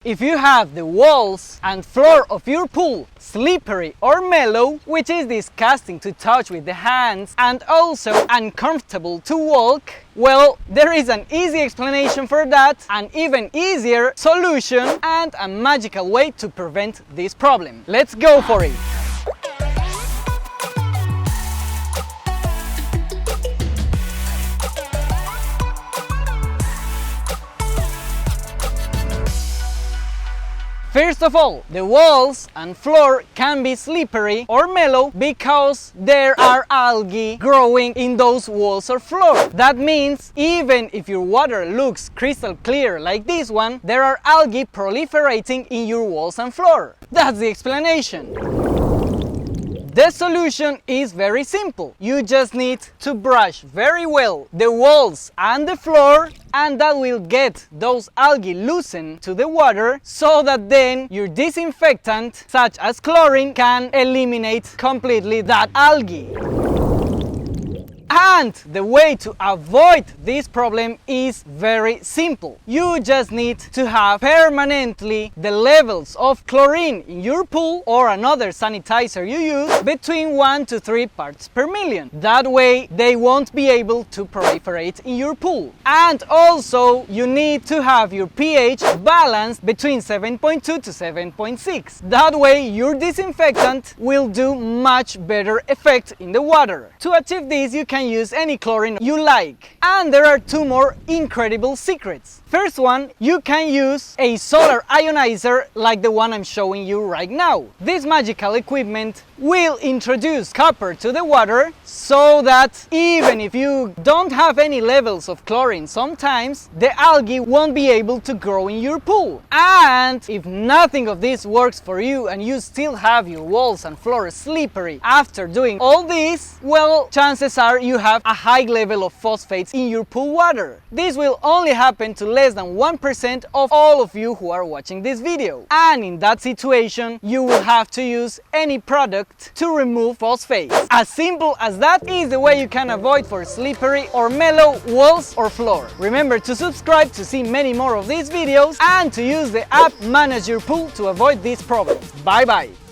If you have the walls and floor of your pool slippery or mellow, which is disgusting to touch with the hands and also uncomfortable to walk, well, there is an easy explanation for that, an even easier solution and a magical way to prevent this problem. Let's go for it! First of all, the walls and floor can be slippery or mellow because there are algae growing in those walls or floor. That means even if your water looks crystal clear like this one, there are algae proliferating in your walls and floor. That's the explanation. The solution is very simple. You just need to brush very well the walls and the floor, and that will get those algae loosened to the water so that then your disinfectant, such as chlorine, can eliminate completely that algae. And the way to avoid this problem is very simple. You just need to have permanently the levels of chlorine in your pool or another sanitizer you use between 1 to 3 parts per million. That way they won't be able to proliferate in your pool. And also you need to have your pH balanced between 7.2 to 7.6. That way your disinfectant will do much better effect in the water. To achieve this, you can use any chlorine you like. And there are two more incredible secrets. First one, you can use a solar ionizer like the one I'm showing you right now. This magical equipment will introduce copper to the water so that even if you don't have any levels of chlorine sometimes, the algae won't be able to grow in your pool. And if nothing of this works for you and you still have your walls and floor slippery after doing all this, well, chances are you have a high level of phosphates in your pool water. This will only happen to less than 1% of all of you who are watching this video. And in that situation, you will have to use any product to remove phosphates. As simple as that is the way you can avoid for slippery or mellow walls or floor. Remember to subscribe to see many more of these videos and to use the app Manage Your Pool to avoid these problems. Bye bye!